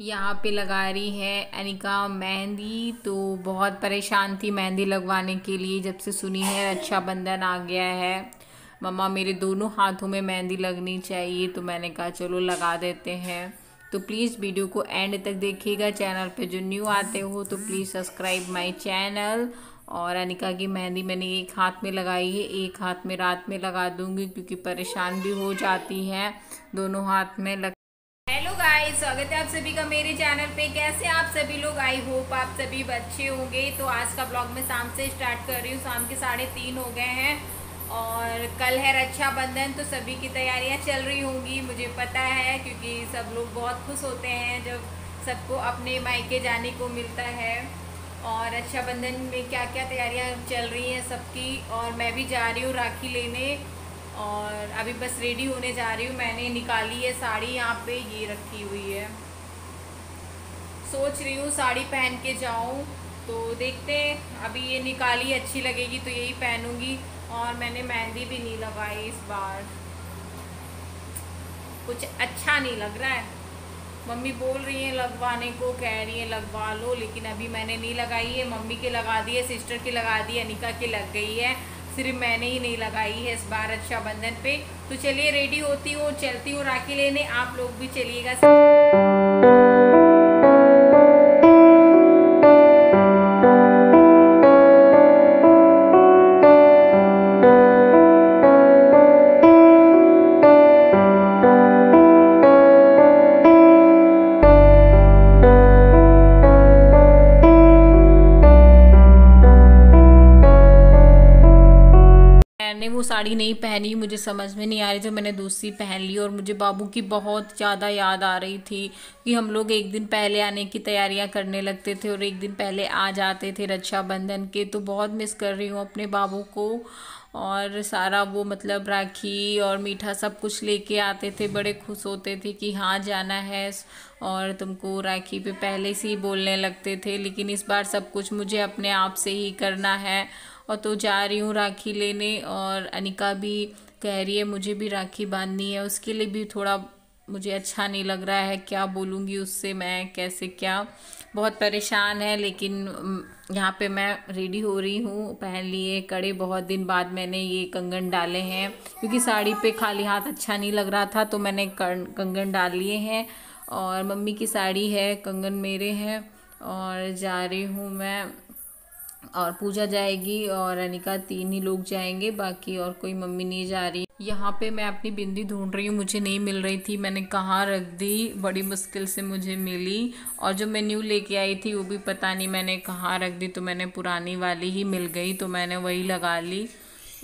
यहाँ पे लगा रही है अनिका मेहंदी। तो बहुत परेशान थी मेहंदी लगवाने के लिए जब से सुनी है रक्षाबंधन आ गया है। मम्मा मेरे दोनों हाथों में मेहंदी लगनी चाहिए, तो मैंने कहा चलो लगा देते हैं। तो प्लीज़ वीडियो को एंड तक देखिएगा। चैनल पे जो न्यू आते हो तो प्लीज़ सब्सक्राइब माय चैनल। और अनिका की मेहंदी मैंने एक हाथ में लगाई है, एक हाथ में रात में लगा दूंगी क्योंकि परेशान भी हो जाती है दोनों हाथ में लग। हेलो गाइस, स्वागत है आप सभी का मेरे चैनल पे। कैसे आप सभी लोग? आई होप आप सभी अच्छे होंगे। तो आज का ब्लॉग मैं शाम से स्टार्ट कर रही हूँ। शाम के 3:30 हो गए हैं और कल है रक्षाबंधन, तो सभी की तैयारियां चल रही होंगी, मुझे पता है, क्योंकि सब लोग बहुत खुश होते हैं जब सबको अपने मायके जाने को मिलता है। और रक्षाबंधन में क्या क्या तैयारियां चल रही हैं सबकी। और मैं भी जा रही हूँ राखी लेने और अभी बस रेडी होने जा रही हूँ। मैंने निकाली है साड़ी, यहाँ पे ये रखी हुई है। सोच रही हूँ साड़ी पहन के जाऊँ, तो देखते हैं। अभी ये निकाली अच्छी लगेगी तो यही पहनूंगी। और मैंने मेहंदी भी नहीं लगाई इस बार, कुछ अच्छा नहीं लग रहा है। मम्मी बोल रही है लगवाने को, कह रही है लगवा लो, लेकिन अभी मैंने नहीं लगाई है। मम्मी के लगा दी है, सिस्टर की लगा दी है, अनिका की लग गई है, सिर्फ मैंने ही नहीं लगाई है इस बार रक्षाबंधन पे। तो चलिए रेडी होती हूँ, चलती हूँ राखी लेने। आप लोग भी चलिएगा। मैंने वो साड़ी नहीं पहनी, मुझे समझ में नहीं आ रही, जो मैंने दूसरी पहन ली। और मुझे बाबू की बहुत ज़्यादा याद आ रही थी कि हम लोग एक दिन पहले आने की तैयारियां करने लगते थे और एक दिन पहले आ जाते थे रक्षाबंधन के। तो बहुत मिस कर रही हूँ अपने बाबू को। और सारा वो मतलब राखी और मीठा सब कुछ लेके आते थे, बड़े खुश होते थे कि हाँ जाना है। और तुमको राखी पे पहले से ही बोलने लगते थे, लेकिन इस बार सब कुछ मुझे अपने आप से ही करना है। और तो जा रही हूँ राखी लेने। और अनिका भी कह रही है मुझे भी राखी बांधनी है, उसके लिए भी थोड़ा मुझे अच्छा नहीं लग रहा है, क्या बोलूँगी उससे मैं, कैसे क्या। बहुत परेशान है। लेकिन यहाँ पे मैं रेडी हो रही हूँ, पहन लिए कड़े। बहुत दिन बाद मैंने ये कंगन डाले हैं क्योंकि साड़ी पे खाली हाथ अच्छा नहीं लग रहा था, तो मैंने कंगन डाल लिए हैं। और मम्मी की साड़ी है, कंगन मेरे हैं। और जा रही हूँ मैं। और पूजा जाएगी और अनिका, 3 ही लोग जाएंगे, बाकी और कोई मम्मी नहीं जा रही। यहाँ पे मैं अपनी बिंदी ढूंढ रही हूँ, मुझे नहीं मिल रही थी, मैंने कहाँ रख दी, बड़ी मुश्किल से मुझे मिली। और जो मैं न्यू लेके आई थी वो भी पता नहीं मैंने कहाँ रख दी, तो मैंने पुरानी वाली ही मिल गई, तो मैंने वही लगा ली।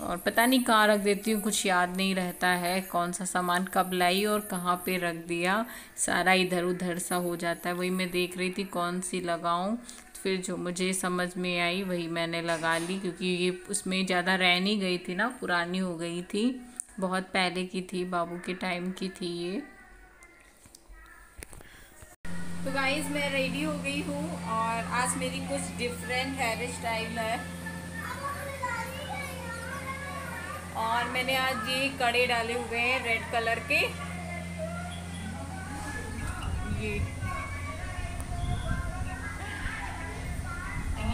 और पता नहीं कहाँ रख देती हूँ, कुछ याद नहीं रहता है कौन सा सामान कब लाई और कहाँ पे रख दिया, सारा इधर उधर सा हो जाता है। वही मैं देख रही थी कौन सी लगाऊं, फिर जो मुझे समझ में आई वही मैंने लगा ली, क्योंकि ये उसमें ज़्यादा रह नहीं गई थी ना, पुरानी हो गई थी, बहुत पहले की थी, बाबू के टाइम की थी ये। तो गाइज मैं रेडी हो गई हूँ और आज मेरी कुछ डिफरेंट हेयर स्टाइल है। और मैंने आज ये कड़े डाले हुए हैं रेड कलर के।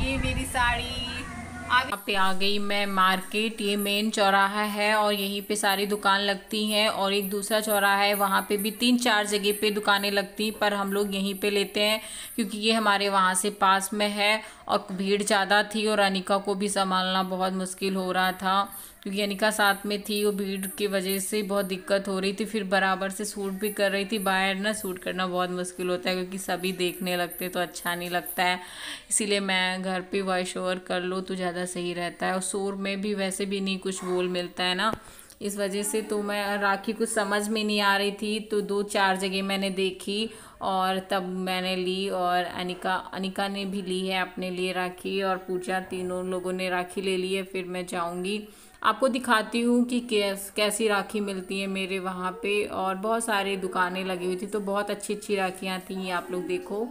ये मेरी साड़ी। यहाँ पे आ गई मैं मार्केट। ये मेन चौराहा है और यहीं पे सारी दुकान लगती हैं। और एक दूसरा चौराहा है, वहाँ पे भी 3-4 जगह पे दुकानें लगती, पर हम लोग यहीं पे लेते हैं क्योंकि ये हमारे वहाँ से पास में है। और भीड़ ज़्यादा थी और अनिका को भी संभालना बहुत मुश्किल हो रहा था, क्योंकि अनिका साथ में थी, वो भीड़ की वजह से बहुत दिक्कत हो रही थी। फिर बराबर से सूट भी कर रही थी, बाहर ना सूट करना बहुत मुश्किल होता है क्योंकि सभी देखने लगते तो अच्छा नहीं लगता है। इसीलिए मैं घर पे वॉइस ओवर कर लो तो ज़्यादा सही रहता है। और शोर में भी वैसे भी नहीं कुछ बोल मिलता है ना, इस वजह से। तो मैं राखी कुछ समझ में नहीं आ रही थी, तो 2-4 जगह मैंने देखी और तब मैंने ली। और अनिका ने भी ली है अपने लिए राखी, और पूजा, तीनों लोगों ने राखी ले ली है। फिर मैं जाऊंगी, आपको दिखाती हूँ कि कैसी राखी मिलती है मेरे वहाँ पे। और बहुत सारी दुकानें लगी हुई थी, तो बहुत अच्छी अच्छी राखियाँ थी, आप लोग देखो।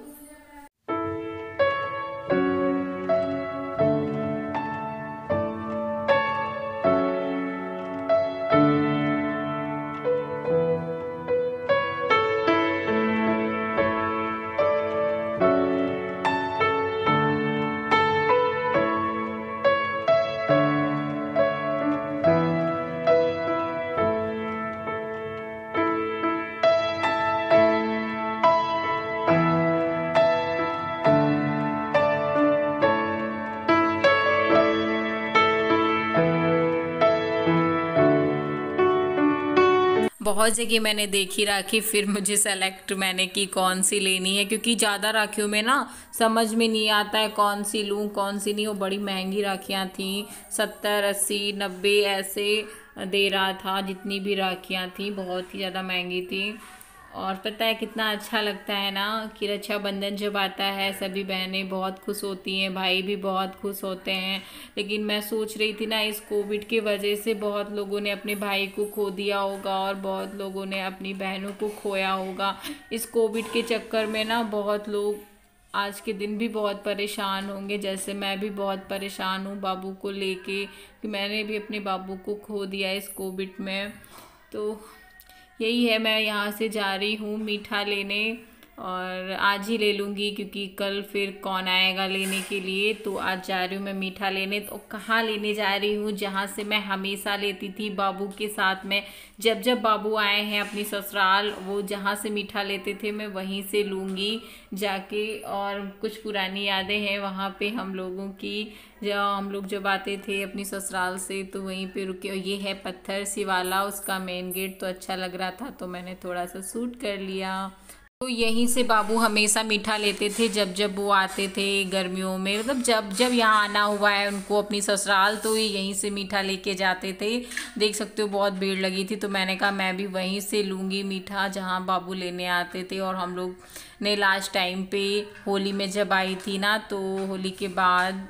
बहुत जगह मैंने देखी राखी, फिर मुझे सेलेक्ट मैंने की कौन सी लेनी है, क्योंकि ज़्यादा राखियों में ना समझ में नहीं आता है कौन सी लूँ कौन सी नहीं। वो बड़ी महंगी राखियाँ थी, 70 80 90 ऐसे दे रहा था। जितनी भी राखियाँ थी बहुत ही ज़्यादा महंगी थी। और पता है कितना अच्छा लगता है ना कि रक्षाबंधन जब आता है सभी बहनें बहुत खुश होती हैं, भाई भी बहुत खुश होते हैं। लेकिन मैं सोच रही थी ना, इस कोविड की वजह से बहुत लोगों ने अपने भाई को खो दिया होगा और बहुत लोगों ने अपनी बहनों को खोया होगा। इस कोविड के चक्कर में ना बहुत लोग आज के दिन भी बहुत परेशान होंगे, जैसे मैं भी बहुत परेशान हूँ बाबू को लेके, कि मैंने भी अपने बाबू को खो दिया इस कोविड में। तो यही है, मैं यहाँ से जा रही हूँ मीठा लेने, और आज ही ले लूँगी क्योंकि कल फिर कौन आएगा लेने के लिए। तो आज जा रही हूँ मैं मीठा लेने। तो कहाँ लेने जा रही हूँ, जहाँ से मैं हमेशा लेती थी बाबू के साथ में। जब जब बाबू आए हैं अपनी ससुराल, वो जहाँ से मीठा लेते थे मैं वहीं से लूँगी जाके। और कुछ पुरानी यादें हैं वहाँ पे हम लोगों की, जब हम लोग जब आते थे अपनी ससुराल से तो वहीं पे रुके। और ये है पत्थर सी वाला उसका मेन गेट, तो अच्छा लग रहा था तो मैंने थोड़ा सा शूट कर लिया। तो यहीं से बाबू हमेशा मीठा लेते थे जब जब वो आते थे गर्मियों में, मतलब जब जब यहाँ आना हुआ है उनको अपनी ससुराल, तो ये यहीं से मीठा लेके जाते थे। देख सकते हो बहुत भीड़ लगी थी, तो मैंने कहा मैं भी वहीं से लूँगी मीठा जहाँ बाबू लेने आते थे। और हम लोग ने लास्ट टाइम पे होली में जब आई थी ना, तो होली के बाद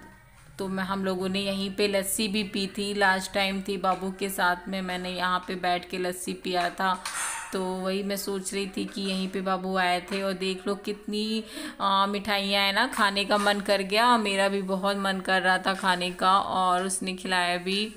तो मैं हम लोगों ने यहीं पे लस्सी भी पी थी। लास्ट टाइम थी बाबू के साथ में, मैंने यहाँ पे बैठ के लस्सी पिया था। तो वही मैं सोच रही थी कि यहीं पे बाबू आए थे। और देख लो कितनी मिठाइयाँ हैं ना, खाने का मन कर गया। मेरा भी बहुत मन कर रहा था खाने का, और उसने खिलाया भी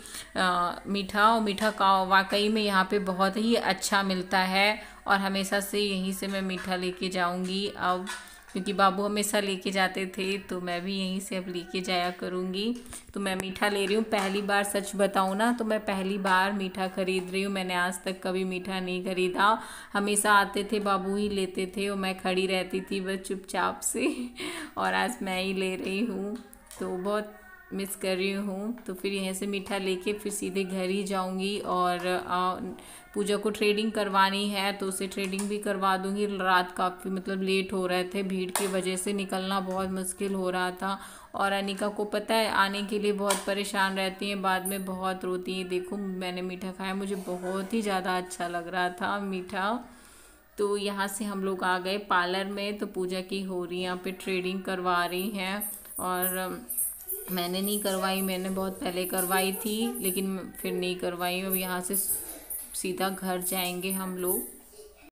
मीठा। और मीठा का वाकई में यहाँ पे बहुत ही अच्छा मिलता है, और हमेशा से यहीं से मैं मीठा लेके जाऊँगी अब, क्योंकि बाबू हमेशा लेके जाते थे तो मैं भी यहीं से अब लेके जाया करूँगी। तो मैं मीठा ले रही हूँ पहली बार, सच बताऊँ ना तो मैं पहली बार मीठा ख़रीद रही हूँ। मैंने आज तक कभी मीठा नहीं ख़रीदा, हमेशा आते थे बाबू ही लेते थे और मैं खड़ी रहती थी बस चुपचाप से और आज मैं ही ले रही हूँ, तो बहुत मिस कर रही हूँ। तो फिर यहाँ से मीठा लेके फिर सीधे घर ही जाऊँगी। और पूजा को ट्रेडिंग करवानी है तो उसे ट्रेडिंग भी करवा दूँगी। रात काफ़ी मतलब लेट हो रहे थे, भीड़ की वजह से निकलना बहुत मुश्किल हो रहा था। और अनिका को पता है आने के लिए बहुत परेशान रहती हैं, बाद में बहुत रोती हैं। देखो मैंने मीठा खाया, मुझे बहुत ही ज़्यादा अच्छा लग रहा था मीठा। तो यहाँ से हम लोग आ गए पार्लर में, तो पूजा की हो रही है यहाँ पे ट्रेडिंग करवा रही हैं। और मैंने नहीं करवाई, मैंने बहुत पहले करवाई थी लेकिन फिर नहीं करवाई। अब यहाँ से सीधा घर जाएंगे हम लोग।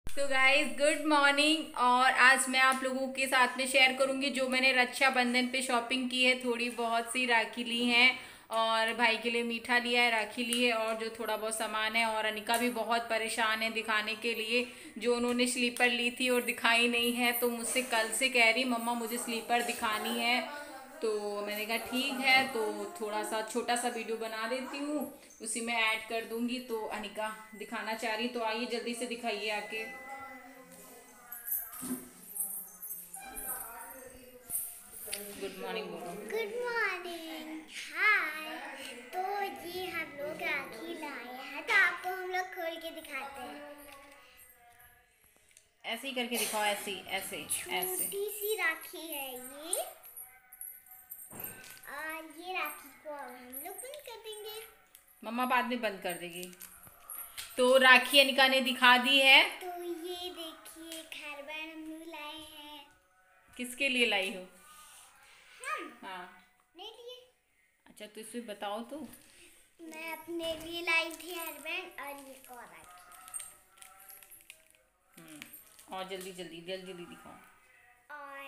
तो गाइज गुड मॉर्निंग, और आज मैं आप लोगों के साथ में शेयर करूंगी जो मैंने रक्षाबंधन पे शॉपिंग की है। थोड़ी बहुत सी राखी ली हैं और भाई के लिए मीठा लिया है, राखी ली है और जो थोड़ा बहुत सामान है। और अनिका भी बहुत परेशान है दिखाने के लिए, जो उन्होंने स्लीपर ली थी और दिखाई नहीं है, तो मुझसे कल से कह रही मम्मा मुझे स्लीपर दिखानी है। तो मैंने कहा ठीक है, तो थोड़ा सा छोटा सा वीडियो बना देती हूँ, उसी में ऐड कर दूंगी। तो अनिका दिखाना चाह रही, तो आइए जल्दी से दिखाइए आके। गुड मॉर्निंग बोलो। गुड मॉर्निंग, हाय। तो ये हम लोग राखी लाए हैं, तो आपको हम लोग खोल के दिखाते हैं। ऐसे ही करके दिखाओ, ऐसे ही, ऐसे ऐसे। छोटी सी राखी है ये, और ये राखी को अब हम लोग बंद कर देंगे। मम्मा बाद में बंद कर देगी। तो राखी अनिका ने दिखा दी है। तो ये देखिए घर पर हम लोग लाए हैं। किसके लिए लाई हो? हम हाँ अपने लिए। अच्छा, तो इसमें बताओ तो। मैं अपने लिए लाई थी हेयरबैंड और ये को राखी। और जल्दी जल्दी जल्दी जल्दी दिखाओ। और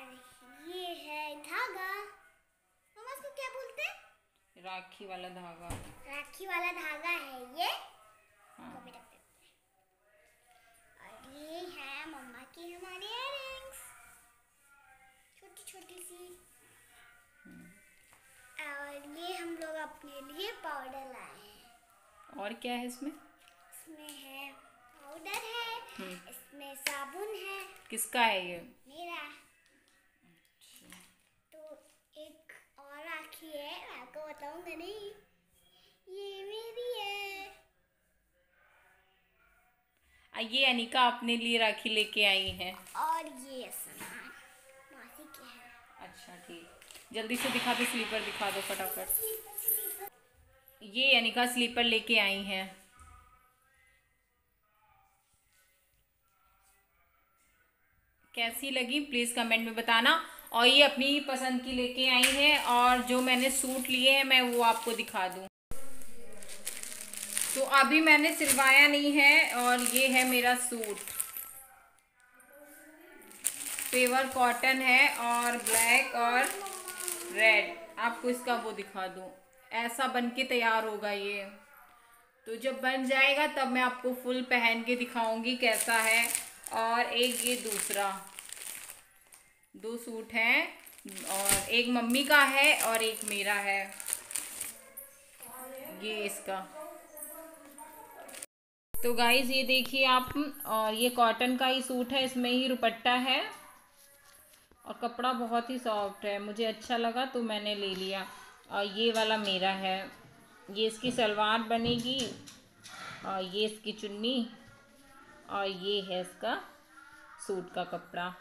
ये है धागा, मम्मा इसको क्या बोलते हैं? राखी वाला धागा। राखी वाला धागा है ये। हाँ। तो भी रख देते हैं। और ये है मम्मा की हमारी इयररिंग्स, छोटी छोटी सी। और ये हम लोग अपने लिए पाउडर लाए हैं। और क्या है इसमें? इसमें है पाउडर है, इसमें साबुन है। किसका है ये? मेरा। तो एक और राखी है, आपको बताऊंगा नहीं, ये मेरी है। ये अनिका अपने लिए राखी लेके आई है। और ये सामान मासी के है। अच्छा ठीक, जल्दी से दिखा दो, स्लीपर दिखा दो फटाफट। ये अनिका स्लीपर लेके आई हैं। कैसी लगी प्लीज़ कमेंट में बताना। और ये अपनी पसंद की लेके आई हैं, और जो मैंने सूट लिए हैं मैं वो आपको दिखा दूँ। तो अभी मैंने सिलवाया नहीं है, और ये है मेरा सूट, पेवर कॉटन है और ब्लैक और रेड। आपको इसका वो दिखा दूँ, ऐसा बन के तैयार होगा ये। तो जब बन जाएगा तब मैं आपको फुल पहन के दिखाऊंगी कैसा है। और एक ये दूसरा, दो सूट हैं, और एक मम्मी का है और एक मेरा है, ये इसका। तो गाइज ये देखिए आप, और ये कॉटन का ही सूट है, इसमें ही दुपट्टा है और कपड़ा बहुत ही सॉफ्ट है, मुझे अच्छा लगा तो मैंने ले लिया। और ये वाला मेरा है, ये इसकी सलवार बनेगी, और ये इसकी चुन्नी, और ये है इसका सूट का कपड़ा।